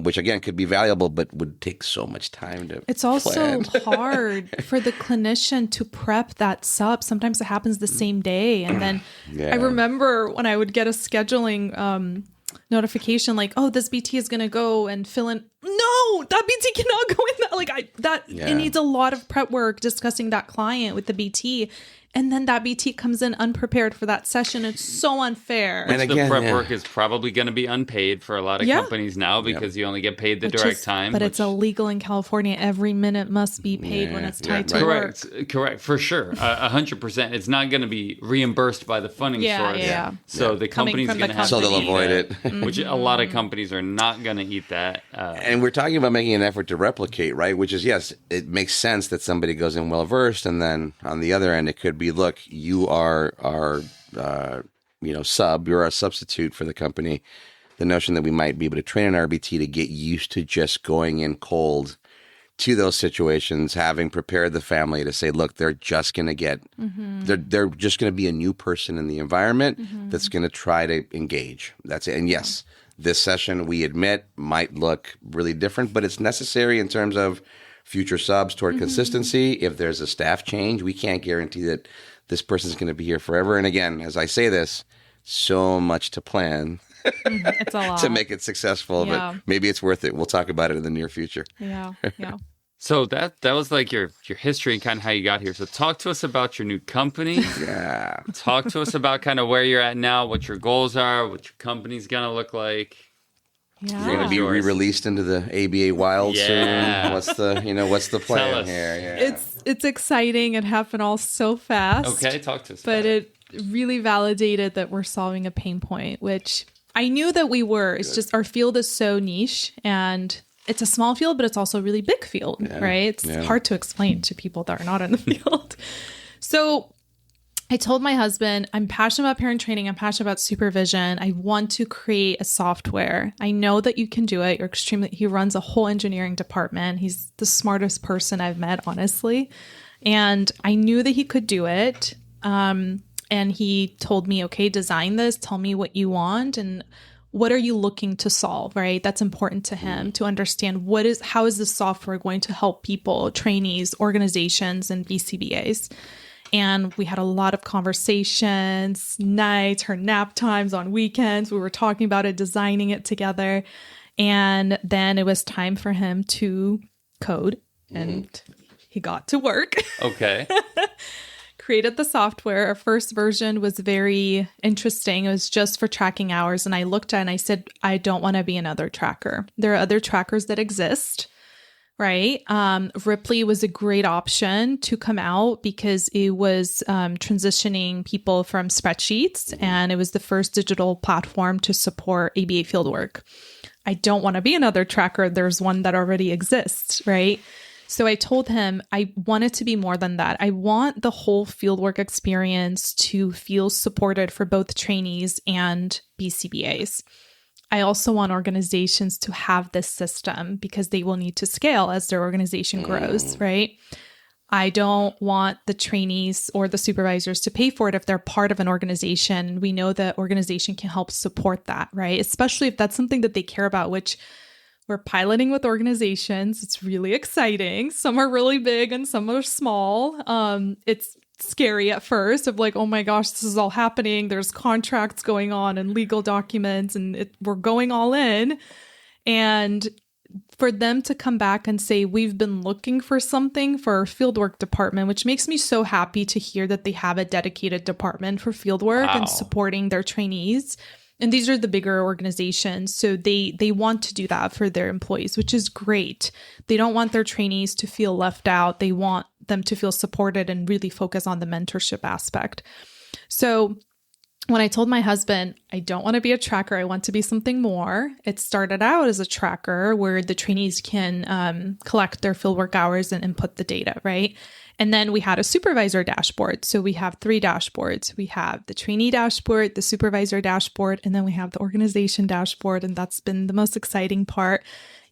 which again could be valuable, but would take so much time to It's also hard for the clinician to prep that sub. Sometimes it happens the same day. And then I remember when I would get a scheduling notification like, oh, this BT is going to go and fill in. No, that BT cannot go in that. It needs a lot of prep work discussing that client with the BT. And then that BT comes in unprepared for that session. It's so unfair. And again, the prep work is probably going to be unpaid for a lot of companies now because you only get paid the direct time. But it's illegal in California. Every minute must be paid when it's tied to work. Correct, for sure. 100%. It's not going to be reimbursed by the funding source. So the company's going to have so they'll avoid it. Which a lot of companies are not going to eat that. And we're talking about making an effort to replicate, right? Which is, yes, it makes sense that somebody goes in well-versed, and then on the other end, it could be, look, you are our, sub, you're our substitute for the company. The notion that we might be able to train an RBT to get used to just going in cold to those situations, having prepared the family to say, look, they're just going to get, they're just going to be a new person in the environment that's going to try to engage. That's it. And yes, this session, we admit, might look really different, but it's necessary in terms of future subs toward consistency. If there's a staff change, we can't guarantee that this person's going to be here forever. And again, as I say this, so much to plan it's a lot. to make it successful, but maybe it's worth it. We'll talk about it in the near future. Yeah. So that was like your history and kind of how you got here. So talk to us about your new company. Talk to us about kind of where you're at now, what your goals are, what your company's going to look like. Yeah. You're going to be re-released into the ABA wild soon. What's the plan here? Yeah. It's exciting. It happened all so fast. Okay, talk to us. But it really validated that we're solving a pain point, which I knew that we were. It's just our field is so niche, and it's a small field, but it's also a really big field, right? It's hard to explain to people that are not in the field. So I told my husband, I'm passionate about parent training. I'm passionate about supervision. I want to create a software. I know that you can do it. He runs a whole engineering department. He's the smartest person I've met, honestly. And I knew that he could do it. And he told me, okay, design this. Tell me what you want. And what are you looking to solve, right? That's important to him to understand how is this software going to help people, trainees, organizations, and BCBAs. And we had a lot of conversations, nights, her nap times on weekends. We were talking about it, designing it together. And then it was time for him to code. And he got to work. Okay. created the software. Our first version was very interesting. It was just for tracking hours. And I looked at it and I said, I don't want to be another tracker. There are other trackers that exist, right? Ripley was a great option to come out because it was transitioning people from spreadsheets, and it was the first digital platform to support ABA fieldwork. I don't want to be another tracker. There's one that already exists, right? So I told him I want it to be more than that. I want the whole fieldwork experience to feel supported for both trainees and BCBAs. I also want organizations to have this system because they will need to scale as their organization grows, right? I don't want the trainees or the supervisors to pay for it if they're part of an organization. We know that organization can help support that, right? Especially if that's something that they care about, which we're piloting with organizations. It's really exciting. Some are really big and some are small. It's scary at first of like, oh my gosh, this is all happening. There's contracts going on and legal documents and we're going all in. And for them to come back and say, we've been looking for something for our fieldwork department, which makes me so happy to hear that they have a dedicated department for fieldwork and supporting their trainees. And these are the bigger organizations. So they want to do that for their employees, which is great. They don't want their trainees to feel left out. They want them to feel supported and really focus on the mentorship aspect. So when I told my husband, I don't want to be a tracker, I want to be something more, it started out as a tracker where the trainees can collect their fieldwork hours and input the data, right? And then we had a supervisor dashboard. So we have 3 dashboards. We have the trainee dashboard, the supervisor dashboard, and then we have the organization dashboard. And that's been the most exciting part,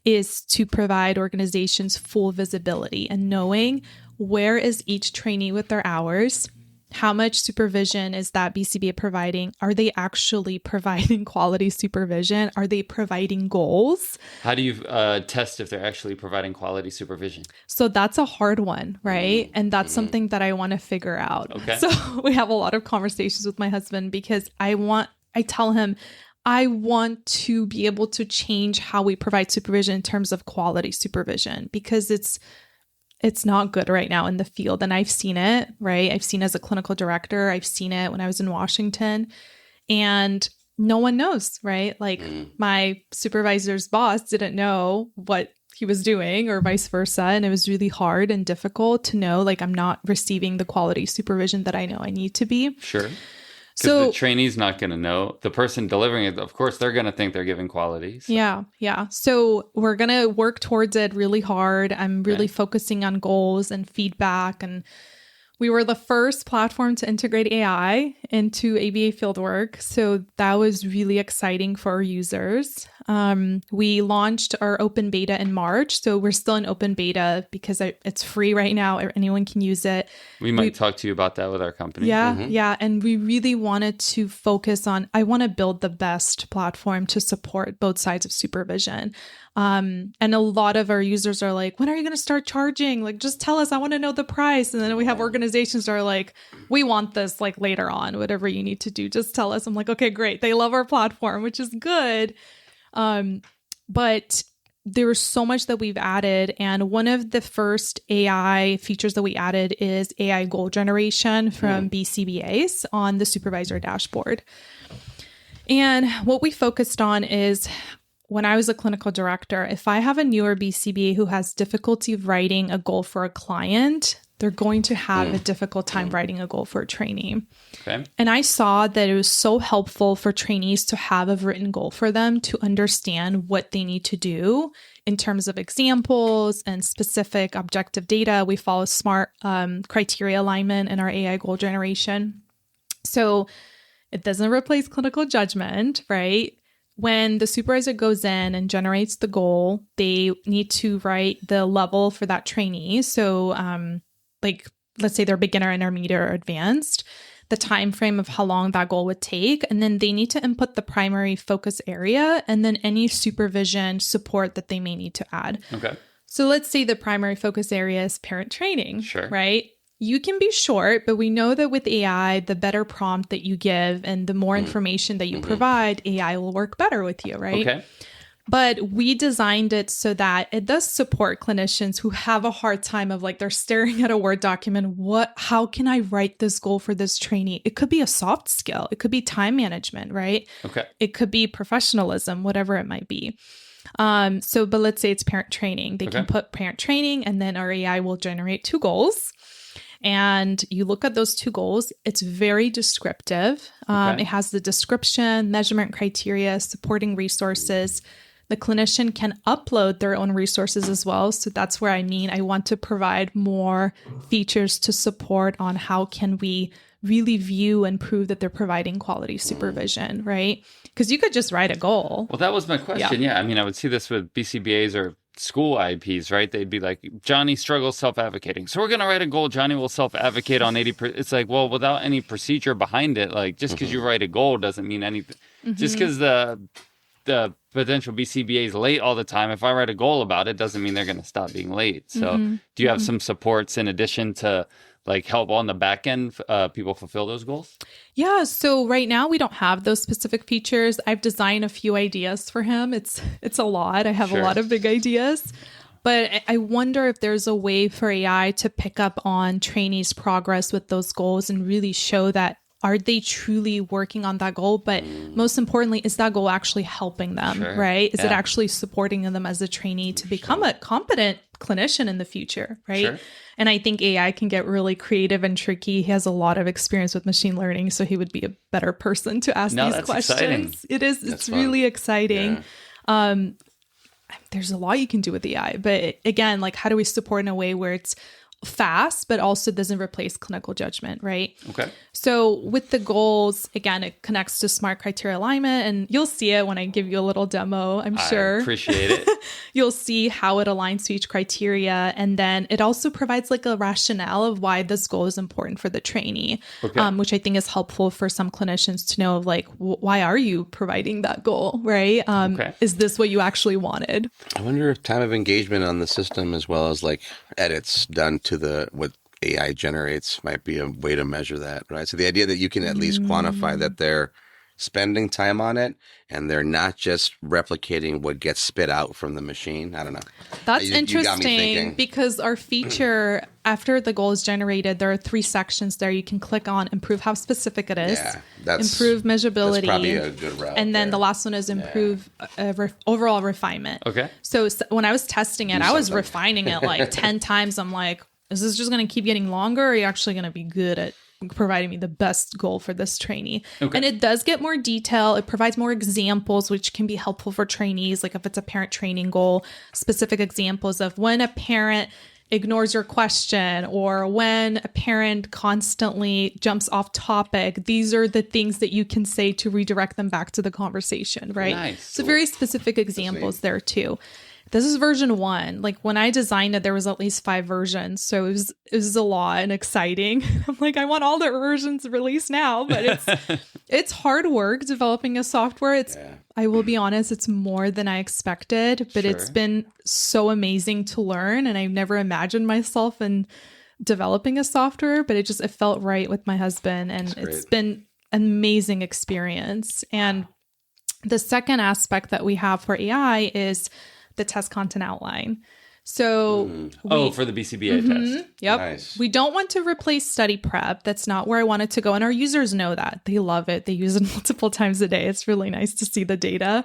is to provide organizations full visibility and knowing where is each trainee with their hours. How much supervision is that BCBA providing? Are they actually providing quality supervision? Are they providing goals? How do you test if they're actually providing quality supervision? So that's a hard one, right? And that's something that I want to figure out. Okay. So we have a lot of conversations with my husband because I tell him, I want to be able to change how we provide supervision in terms of quality supervision because it's not good right now in the field. And I've seen it, right? I've seen as a clinical director, I've seen it when I was in Washington, and no one knows, right? Like my supervisor's boss didn't know what he was doing or vice versa. And it was really hard and difficult to know, like, I'm not receiving the quality supervision that I know I need to be. Sure. Because the trainee's not going to know. The person delivering it, of course, they're going to think they're giving quality. So. Yeah. So we're going to work towards it really hard. I'm really focusing on goals and feedback. And we were the first platform to integrate AI into ABA fieldwork. So that was really exciting for our users. We launched our open beta in March. So we're still in open beta because it's free right now. Anyone can use it. We might talk to you about that with our company. Yeah. And we really wanted to focus on, I want to build the best platform to support both sides of supervision. And a lot of our users are like, when are you going to start charging? Like, just tell us, I want to know the price. And then we have organizations that are like, we want this like later on, whatever you need to do, just tell us. I'm like, okay, great. They love our platform, which is good. But there was so much that we've added. And one of the first AI features that we added is AI goal generation from BCBAs on the supervisor dashboard. And what we focused on is, when I was a clinical director, if I have a newer BCBA who has difficulty writing a goal for a client, they're going to have a difficult time writing a goal for a trainee. Okay. And I saw that it was so helpful for trainees to have a written goal for them to understand what they need to do in terms of examples and specific objective data. We follow SMART criteria alignment in our AI goal generation. So it doesn't replace clinical judgment, right? When the supervisor goes in and generates the goal, they need to write the level for that trainee. So like, let's say they're beginner, intermediate, or advanced, the time frame of how long that goal would take. And then they need to input the primary focus area and then any supervision support that they may need to add. Okay. So let's say the primary focus area is parent training, Sure. right? You can be short, but we know that with AI, the better prompt that you give and the more information that you provide, AI will work better with you, right? Okay. But we designed it so that it does support clinicians who have a hard time of like, they're staring at a Word document. How can I write this goal for this trainee? It could be a soft skill. It could be time management, right? Okay. It could be professionalism, whatever it might be. But let's say it's parent training. They can put parent training, and then our AI will generate 2 goals. And you look at those 2 goals, it's very descriptive. It has the description, measurement criteria, supporting resources. The clinician can upload their own resources as well. So that's where I want to provide more features to support on how can we really view and prove that they're providing quality supervision, right? Because you could just write a goal. Well, that was my question. Yeah. I mean, I would see this with BCBAs or school IEPs, right? They'd be like, Johnny struggles self-advocating. So we're going to write a goal. Johnny will self-advocate on 80%. It's like, well, without any procedure behind it, like just because you write a goal doesn't mean anything. Just because the potential BCBA is late all the time, if I write a goal about it, doesn't mean they're going to stop being late. So do you have some supports in addition to like help on the back end, people fulfill those goals? Yeah. So right now we don't have those specific features. I've designed a few ideas for him. It's a lot. I have a lot of big ideas. But I wonder if there's a way for AI to pick up on trainees' progress with those goals and really show that are they truly working on that goal? But most importantly, is that goal actually helping them, right? Is it actually supporting them as a trainee to become a competent clinician in the future, right? And I think AI can get really creative and tricky. He has a lot of experience with machine learning, so he would be a better person to ask these questions. Exciting. It is. It's really exciting. There's a lot you can do with AI, but again, like how do we support in a way where it's fast, but also doesn't replace clinical judgment, right? Okay. So with the goals, again, it connects to smart criteria alignment, and you'll see it when I give you a little demo, I'm sure. I appreciate it. You'll see how it aligns to each criteria. And then it also provides like a rationale of why this goal is important for the trainee, which I think is helpful for some clinicians to know, like, why are you providing that goal, right? Is this what you actually wanted? I wonder if time of engagement on the system, as well as like edits done to what AI generates, might be a way to measure that, right? So the idea that you can at least quantify that they're spending time on it and they're not just replicating what gets spit out from the machine. I don't know. That's interesting because our feature, after the goal is generated, there are 3 sections there you can click on: improve how specific it is, improve measurability, that's probably a good route, and then the last one is improve overall refinement. Okay. So when I was testing it, I was refining it like 10 times. I'm like, is this just going to keep getting longer, or are you actually going to be good at providing me the best goal for this trainee? And it does get more detail. It provides more examples, which can be helpful for trainees. Like if it's a parent training goal, specific examples of when a parent ignores your question or when a parent constantly jumps off topic. These are the things that you can say to redirect them back to the conversation, right? Nice. So very specific examples there too. This is version 1. Like when I designed it, there was at least 5 versions. So it was a lot and exciting. I'm like, I want all the versions released now, but it's hard work developing a software. I will be honest, it's more than I expected, but it's been so amazing to learn. And I've never imagined myself in developing a software, but it felt right with my husband, and it's been an amazing experience. And the second aspect that we have for AI is the test content outline. So for the BCBA test. Yep. Nice. We don't want to replace study prep. That's not where I want it to go. And our users know that. They love it. They use it multiple times a day. It's really nice to see the data.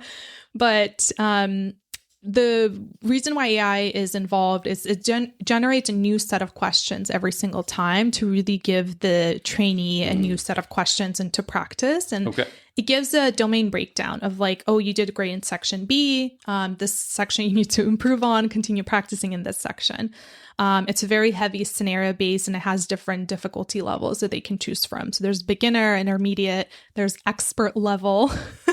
But the reason why AI is involved is it generates a new set of questions every single time to really give the trainee a new set of questions and to practice. And it gives a domain breakdown of like, oh, you did great in section B. This section you need to improve on, continue practicing in this section. It's very heavy scenario based, and it has different difficulty levels that they can choose from. So there's beginner, intermediate, there's expert level.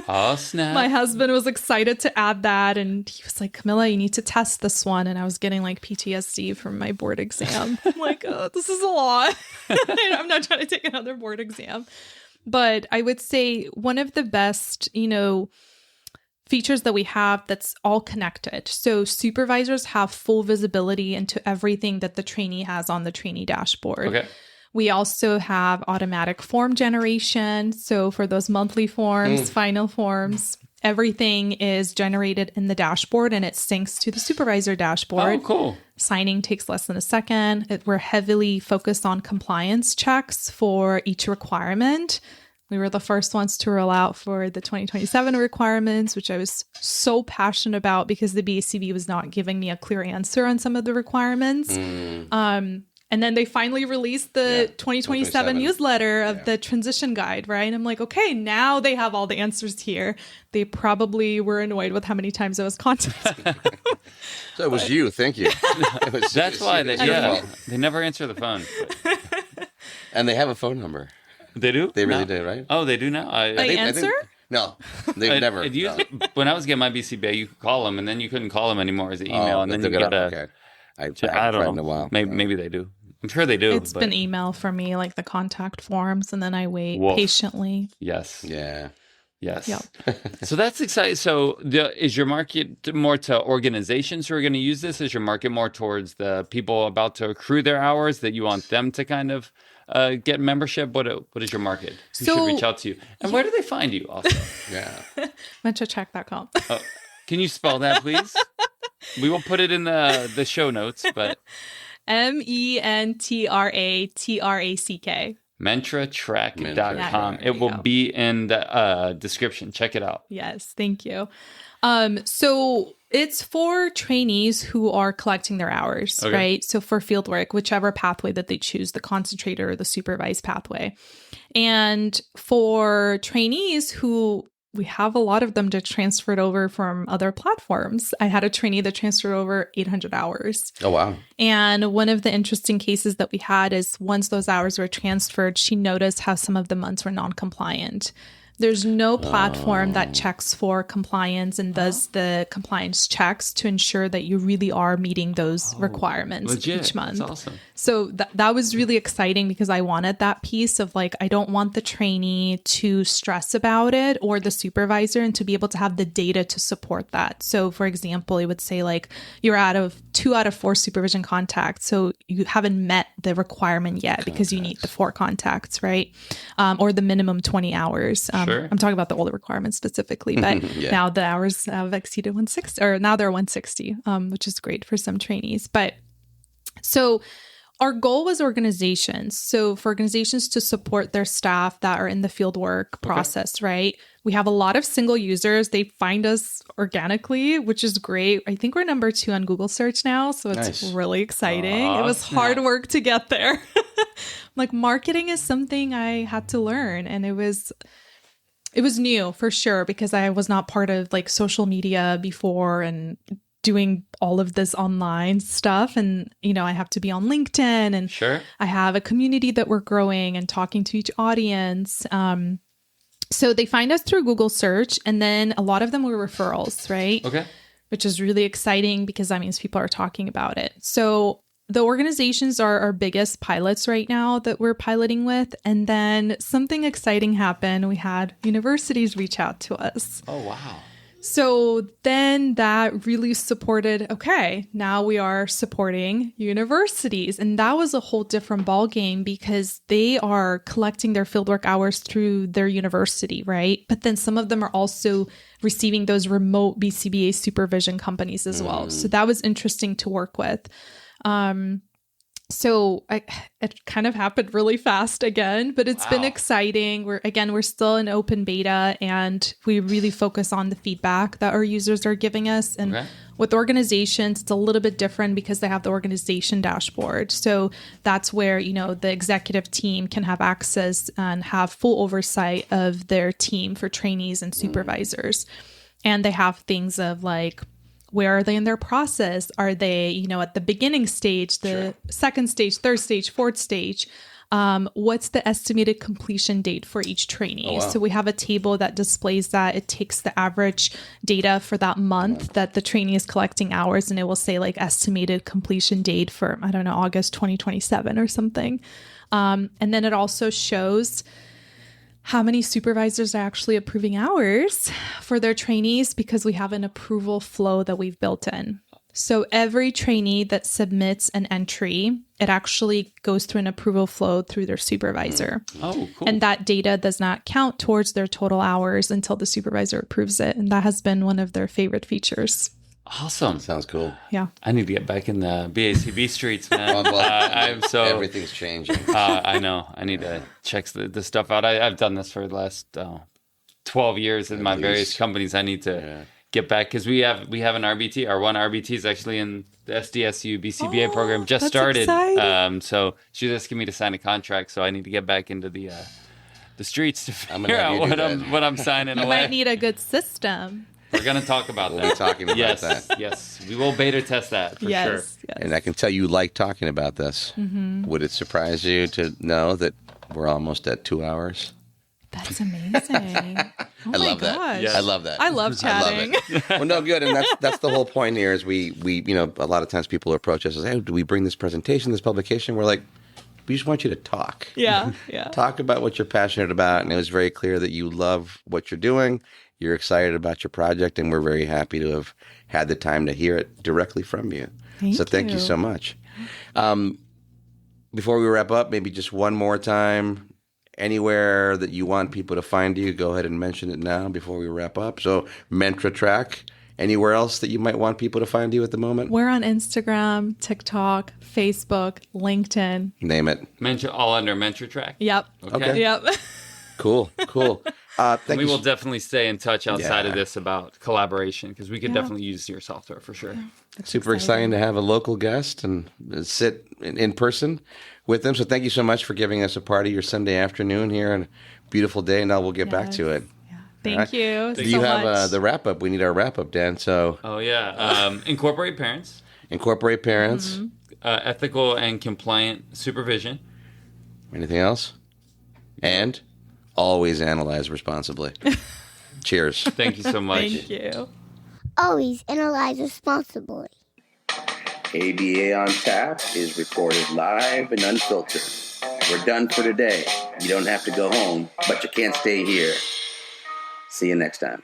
Oh, snap. My husband was excited to add that, and he was like, Kamila, you need to test this one. And I was getting like PTSD from my board exam. I'm like, oh, this is a lot. I'm not trying to take another board exam. But I would say one of the best, features that we have that's all connected. So supervisors have full visibility into everything that the trainee has on the trainee dashboard. We also have automatic form generation. So for those monthly forms, final forms, Everything is generated in the dashboard and it syncs to the supervisor dashboard. Oh, cool. Signing takes less than a second. We're heavily focused on compliance checks for each requirement. We were the first ones to roll out for the 2027 requirements, which I was so passionate about because the BCB was not giving me a clear answer on some of the requirements. And then they finally released the 2027 newsletter of the transition guide, right? And I'm like, okay, now they have all the answers here. They probably were annoyed with how many times I was contacting them. So it was you. Thank you. That's why they never answer the phone. And they have a phone number. They do? They really do, right? Oh, they do now? They answer? No, they've never. When I was getting my BCBA, you could call them, and then you couldn't call them anymore as an email, and then you get a... Okay. I don't know. In a while. Maybe they do. I'm sure they do. It's been email for me, like the contact forms, and then I wait patiently. Yes. Yeah. Yes. Yep. So that's exciting. So is your market more to organizations who are going to use this? Is your market more towards the people about to accrue their hours that you want them to kind of get membership? What is your market? Who should reach out to you? And where do they find you also? MentraTrack.com. Can you spell that, please? We will put it in the show notes, but... MentraTrack. MentraTrack.com. It will be in the description. Check it out. Yes, thank you. So it's for trainees who are collecting their hours, right? So for fieldwork, whichever pathway that they choose, the concentrator or the supervised pathway. And for trainees who... we have a lot of them that transferred over from other platforms. I had a trainee that transferred over 800 hours. Oh, wow. And one of the interesting cases that we had is once those hours were transferred, she noticed how some of the months were non-compliant. There's no platform that checks for compliance and does the compliance checks to ensure that you really are meeting those requirements each month. That's awesome. So that was really exciting because I wanted that piece of like, I don't want the trainee to stress about it or the supervisor, and to be able to have the data to support that. So for example, it would say like, you're out of 2 out of 4 supervision contacts. So you haven't met the requirement yet because you need the 4 contacts, right? Or the minimum 20 hours. Sure. I'm talking about the older requirements specifically, but now the hours have exceeded 160, or now they're 160, which is great for some trainees. But so our goal was organizations. So for organizations to support their staff that are in the fieldwork process, right? We have a lot of single users. They find us organically, which is great. I think we're number 2 on Google search now. So it's really exciting. It was hard work to get there. Like marketing is something I had to learn, and it was new for sure because I was not part of like social media before and doing all of this online stuff. And, you know, I have to be on LinkedIn, and I have a community that we're growing and talking to each audience. So they find us through Google search, and then a lot of them were referrals, right? Okay. Which is really exciting because that means people are talking about it. So the organizations are our biggest pilots right now that we're piloting with. And then something exciting happened. We had universities reach out to us. Oh, wow. So then that really supported, okay, now we are supporting universities. And that was a whole different ballgame because they are collecting their fieldwork hours through their university, right? But then some of them are also receiving those remote BCBA supervision companies as well. So that was interesting to work with. So it kind of happened really fast again, but it's been exciting. We're still in open beta, and we really focus on the feedback that our users are giving us. And with organizations, it's a little bit different because they have the organization dashboard. So that's where, you know, the executive team can have access and have full oversight of their team for trainees and supervisors. And they have things of like, where are they in their process? Are they, you know, at the beginning stage, the second stage, third stage, fourth stage? What's the estimated completion date for each trainee? So we have a table that displays that. It takes the average data for that month that the trainee is collecting hours, and it will say like estimated completion date for, I don't know, August 2027 or something. And then it also shows how many supervisors are actually approving hours for their trainees because we have an approval flow that we've built in. So every trainee that submits an entry, it actually goes through an approval flow through their supervisor. Oh, cool. And that data does not count towards their total hours until the supervisor approves it. And that has been one of their favorite features. Awesome. Sounds cool. Yeah. I need to get back in the BACB streets, man. I'm so Everything's changing. I know. I need to check the stuff out. I've done this for the last 12 years in my various companies. I need to get back because we have an RBT. Our one RBT is actually in the SDSU BCBA program. Just that's started. exciting. So she's asking me to sign a contract. So I need to get back into the streets to I'm figure gonna have out you do that. what I'm signing You away. might need a good system. We're gonna talk about We'll that. be talking about yes, that. yes, we will beta test that for sure. Yes. And I can tell you like talking about this. Would it surprise you to know that we're almost at 2 hours? That's amazing. Oh I love that. gosh. Yes. I love that. I love chatting. I love it. Well, no, good. And that's the whole point here is we a lot of times people approach us and say, hey, do we bring this presentation, this publication? We're like, we just want you to talk. Yeah. Talk about what you're passionate about. And it was very clear that you love what you're doing. You're excited about your project. And we're very happy to have had the time to hear it directly from you. Thank you so much. Before we wrap up, maybe just one more time, anywhere that you want people to find you, go ahead and mention it now before we wrap up. So MentraTrack, anywhere else that you might want people to find you at the moment? We're on Instagram, TikTok, Facebook, LinkedIn. Name it. All under MentraTrack. Yep. Okay. Yep. Cool. Thank We you. will definitely stay in touch outside Yeah. of this about collaboration because we could definitely use your software for sure. Super exciting to have a local guest and sit in person with them. So thank you so much for giving us a part of your Sunday afternoon here and a beautiful day. And now we'll get back to it. Yeah. Thank right. you Do so you have much. the wrap up? We need our wrap up, Dan. So Oh yeah, incorporate parents, incorporate parents. ethical and compliant supervision. Anything else? And always analyze responsibly. Cheers. Thank you so much. Thank you. Always analyze responsibly. ABA on Tap is recorded live and unfiltered. We're done for today. You don't have to go home, but you can't stay here. See you next time.